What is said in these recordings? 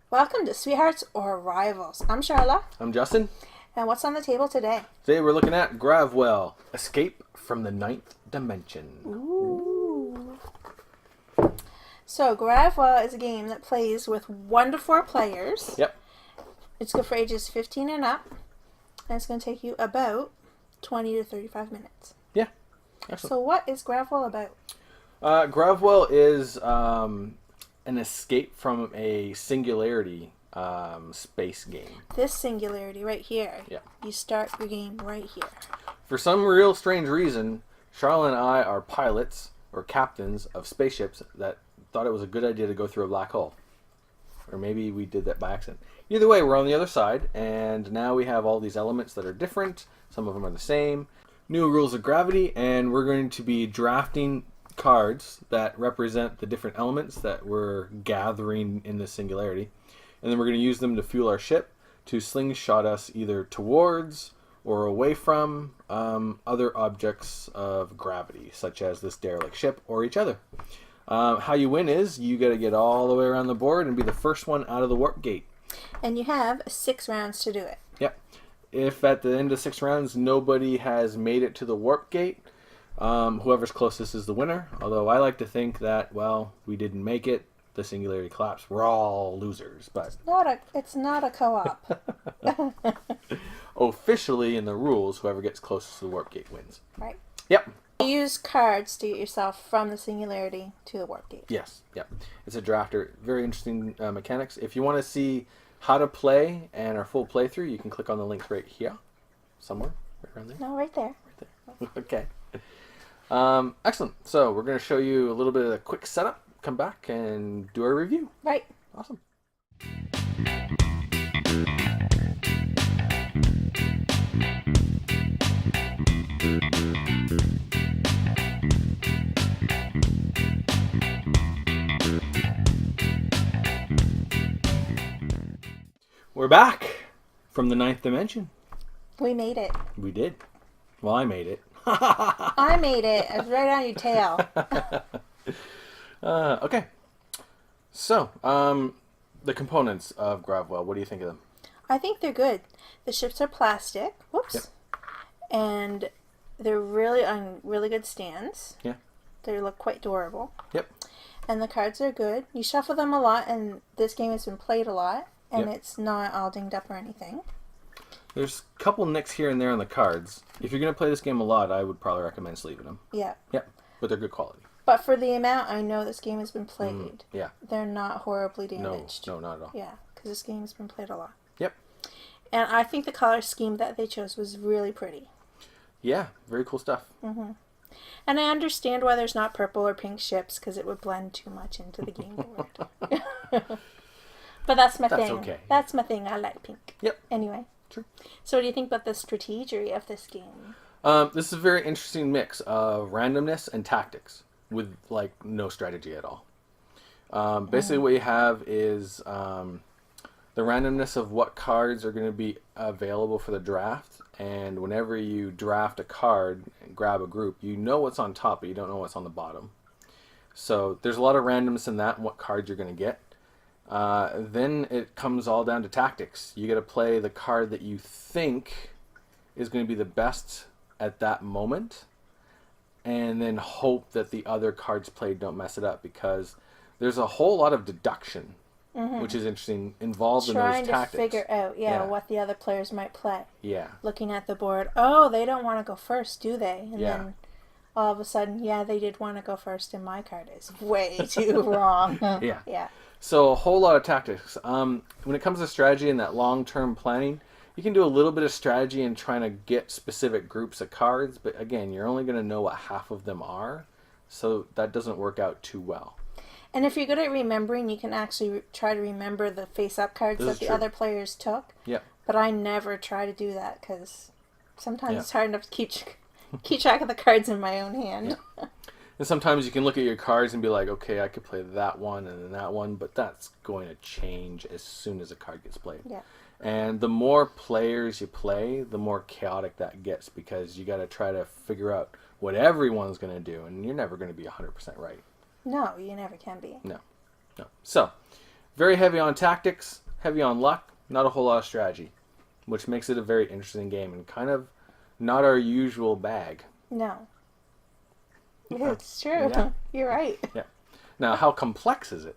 Welcome to Sweethearts or Rivals. I'm Charla. I'm Justin. And what's on the table today? Today we're looking at Gravwell, Escape from the Ninth Dimension. Ooh. So Gravwell is a game that plays with 1 to 4 players. Yep. It's good for ages 15 and up. And it's going to take you about 20 to 35 minutes. Yeah. Excellent. So what is Gravwell about? Gravwell is an escape from a singularity space game. This singularity right here. Yeah. You start your game right here. For some real strange reason, Charlotte and I are pilots or captains of spaceships that thought it was a good idea to go through a black hole. Or maybe we did that by accident. Either way, we're on the other side, and now we have all these elements that are different. Some of them are the same. New rules of gravity, and we're going to be drafting cards that represent the different elements that we're gathering in the singularity. And then we're going to use them to fuel our ship to slingshot us either towards or away from other objects of gravity, such as this derelict ship or each other. How you win is you got to get all the way around the board and be the first one out of the warp gate. And you have 6 rounds to do it. Yep. If at the end of 6 rounds nobody has made it to the warp gate, whoever's closest is the winner. Although I like to think that, well, we didn't make it. The singularity collapsed. We're all losers, but It's not a co-op. Officially in the rules, whoever gets closest to the warp gate wins. Right. Yep. You use cards to get yourself from the singularity to the warp gate. Yes. Yep. It's a drafter. Very interesting mechanics. If you want to see how to play and our full playthrough, you can click on the links right here, somewhere, right around there. No, right there. Right there. Okay. Excellent. So we're going to show you a little bit of a quick setup. Come back and do our review. Right. Awesome. We're back from the ninth dimension. We made it. We did. Well, I made it. I made it. It was right on your tail. Okay. So, the components of Gravwell, what do you think of them? I think they're good. The ships are plastic. Whoops. Yep. And they're really on really good stands. Yeah. They look quite durable. Yep. And the cards are good. You shuffle them a lot, and this game has been played a lot, and Yep. it's not all dinged up or anything. There's a couple nicks here and there on the cards. If you're going to play this game a lot, I would probably recommend sleeving them. Yeah. Yep. But they're good quality. But for the amount I know this game has been played, Yeah. they're not horribly damaged. No, not at all. Yeah, because this game's been played a lot. Yep. And I think the color scheme that they chose was really pretty. Yeah, very cool stuff. Mm-hmm. And I understand why there's not purple or pink ships, because it would blend too much into the game board. But that's my thing. Okay. That's my thing. I like pink. Yep. Anyway. True. So what do you think about the strategy of this game? This is a very interesting mix of randomness and tactics with, like, no strategy at all. Basically what you have is the randomness of what cards are going to be available for the draft, and whenever you draft a card and grab a group, you know what's on top, but you don't know what's on the bottom. So there's a lot of randomness in that and what cards you're going to get. Then it comes all down to tactics. You got to play the card that you think is going to be the best at that moment, and then hope that the other cards played don't mess it up, because there's a whole lot of deduction, which is interesting, involved in those tactics. Trying to figure out, what the other players might play. Yeah. Looking at the board, oh, they don't want to go first, do they? And Yeah. then all of a sudden, they did want to go first, and my card is way too wrong. Yeah. Yeah. So a whole lot of tactics. When it comes to strategy and that long-term planning, you can do a little bit of strategy in trying to get specific groups of cards, but again, you're only going to know what half of them are, so that doesn't work out too well. And if you're good at remembering, you can actually try to remember the face-up cards that the other players took. Yeah. But I never try to do that, because sometimes it's hard enough to keep track of the cards in my own hand. Yeah. And sometimes you can look at your cards and be like, okay, I could play that one and then that one, but that's going to change as soon as a card gets played. Yeah. And the more players you play, the more chaotic that gets, because you got to try to figure out what everyone's going to do, and you're never going to be 100% right. No, you never can be. No. So, very heavy on tactics, heavy on luck, not a whole lot of strategy, which makes it a very interesting game and kind of not our usual bag. No. It's true. Yeah. You're right. Yeah. Now, how complex is it?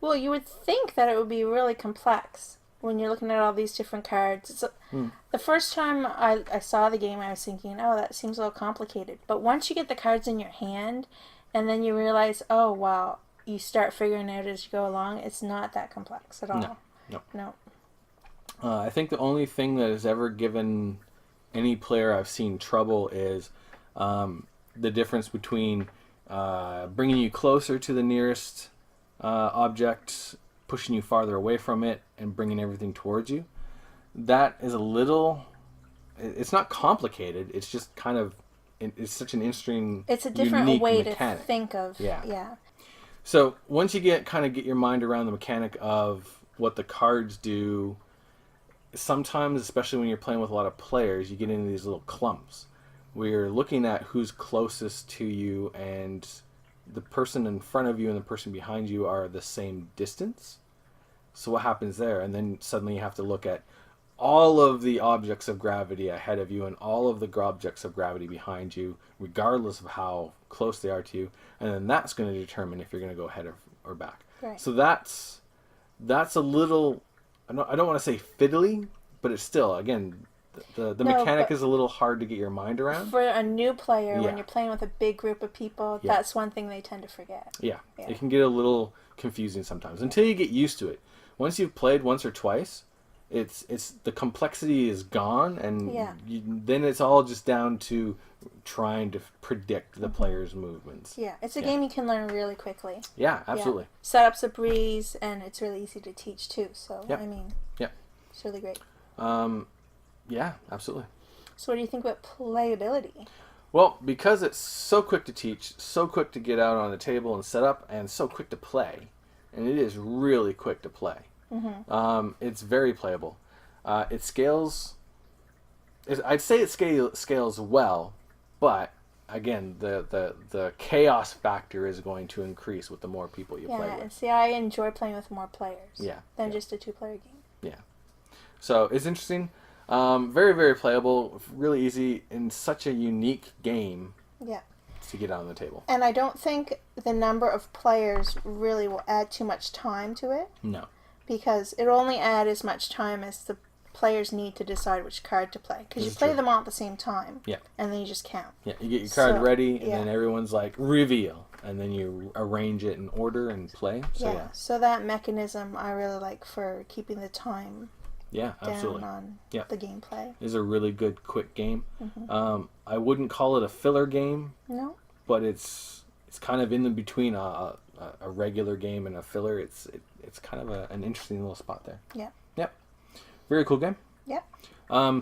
Well, you would think that it would be really complex when you're looking at all these different cards. The first time I saw the game, I was thinking, oh, that seems a little complicated. But once you get the cards in your hand, and then you realize, oh, wow, you start figuring out as you go along, it's not that complex at all. No. I think the only thing that has ever given any player I've seen trouble is the difference between bringing you closer to the nearest object, pushing you farther away from it, and bringing everything towards you. That is a little... It's not complicated. It's just kind of... It's such an interesting, it's a different way mechanic. To think of. Yeah. So once you get your mind around the mechanic of what the cards do, sometimes, especially when you're playing with a lot of players, you get into these little clumps where you're looking at who's closest to you, and the person in front of you and the person behind you are the same distance. So what happens there? And then suddenly you have to look at all of the objects of gravity ahead of you and all of the objects of gravity behind you, regardless of how close they are to you. And then that's going to determine if you're going to go ahead or back. Right. So that's a little, I don't want to say fiddly, but it's still, again, the mechanic is a little hard to get your mind around. For a new player, when you're playing with a big group of people, that's one thing they tend to forget. Yeah. It can get a little confusing sometimes until you get used to it. Once you've played once or twice, it's the complexity is gone, and then it's all just down to trying to predict the player's movements. Yeah, it's a game you can learn really quickly. Yeah, absolutely. Setup's a breeze, and it's really easy to teach too. So I mean, it's really great. Yeah, absolutely. So what do you think about playability? Well, because it's so quick to teach, so quick to get out on the table and set up, and so quick to play, and it is really quick to play. It's very playable. It scales. I'd say it scales well, but again, the chaos factor is going to increase with the more people you play with. And see, I enjoy playing with more players. Than just a 2-player game. Yeah. So it's interesting. Very, very playable. Really easy in such a unique game. Yeah. To get out on the table. And I don't think the number of players really will add too much time to it. No. Because it'll only add as much time as the players need to decide which card to play. Because you play them all at the same time. Yeah. And then you just count. Yeah, you get your card ready, and then everyone's like, reveal. And then you arrange it in order and play. So, So that mechanism I really like for keeping the time absolutely. down on the gameplay. It's a really good, quick game. I wouldn't call it a filler game. No. But it's kind of in between a regular game and a filler. It's kind of an interesting little spot there. Yeah. Yep. Very cool game. Yep.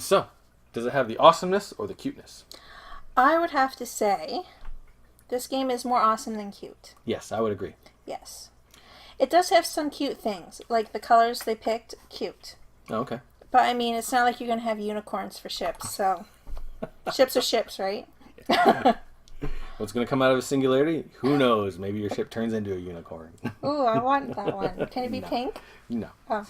So, does it have the awesomeness or the cuteness? I would have to say this game is more awesome than cute. Yes, I would agree. Yes. It does have some cute things, like the colors they picked, cute. Oh, okay. But I mean, it's not like you're going to have unicorns for ships, so ships are ships, right? What's going to come out of a singularity? Who knows? Maybe your ship turns into a unicorn. Ooh, I want that one. Can it be pink? No. Oh.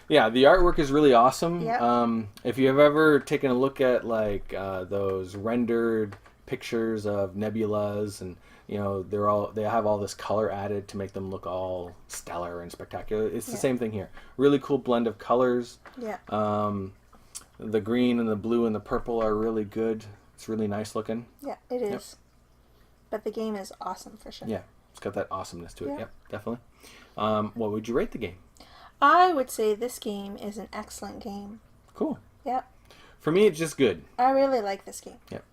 Yeah, the artwork is really awesome. Yep. If you've ever taken a look at like those rendered pictures of nebulas, and they have all this color added to make them look all stellar and spectacular. It's the same thing here. Really cool blend of colors. Yeah. The green and the blue and the purple are really good. It's really nice looking. Yeah, it is. Yep. But the game is awesome for sure. Yeah, it's got that awesomeness to it. Yep, definitely. What would you rate the game? I would say this game is an excellent game. Cool. Yep. For me, it's just good. I really like this game. Yep.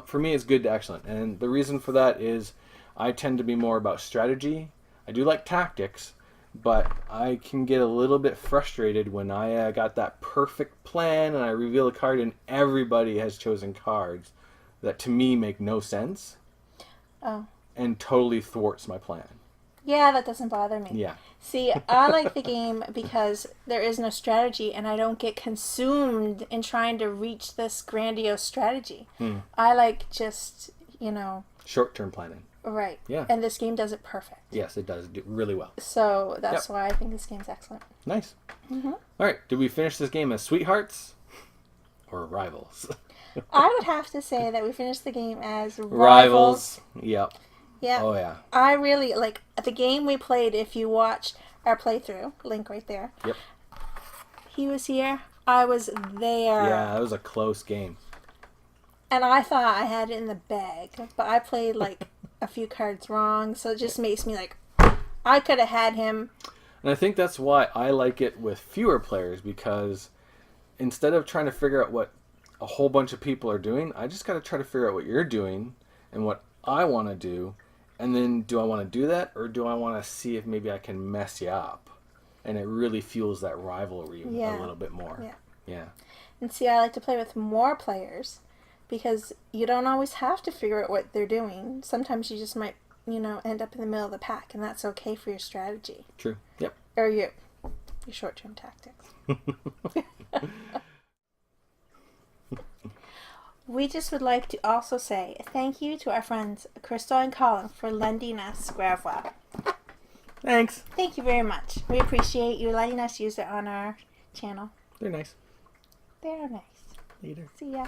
For me, it's good to excellent. And the reason for that is I tend to be more about strategy. I do like tactics, but I can get a little bit frustrated when I got that perfect plan and I reveal a card and everybody has chosen cards that to me make no sense. Oh. And totally thwarts my plan. Yeah, that doesn't bother me. Yeah. See, I like the game because there is no strategy and I don't get consumed in trying to reach this grandiose strategy. I like just, Short-term planning. right. Yeah. And this game does it perfect. Yes, it does do really well. So that's why I think this game's excellent. Nice. All right. Did we finish this game as sweethearts or rivals? I would have to say that we finished the game as Rivals. Yep. Yeah. Oh, yeah. I really, like, the game we played, if you watch our playthrough, link right there. Yep. He was here. I was there. Yeah, that was a close game. And I thought I had it in the bag, but I played, like, a few cards wrong, so it just makes me, like, I could have had him. And I think that's why I like it with fewer players, because instead of trying to figure out what a whole bunch of people are doing, I just got to try to figure out what you're doing and what I want to do. And then do I want to do that, or do I want to see if maybe I can mess you up? And it really fuels that rivalry a little bit more. Yeah. Yeah. And see, I like to play with more players because you don't always have to figure out what they're doing. Sometimes you just might, end up in the middle of the pack, and that's okay for your strategy. True. Yep. Or your short-term tactics. We just would like to also say thank you to our friends Crystal and Colin for lending us Gravwell. Thanks. Thank you very much. We appreciate you letting us use it on our channel. They're nice. They're nice. Later. See ya.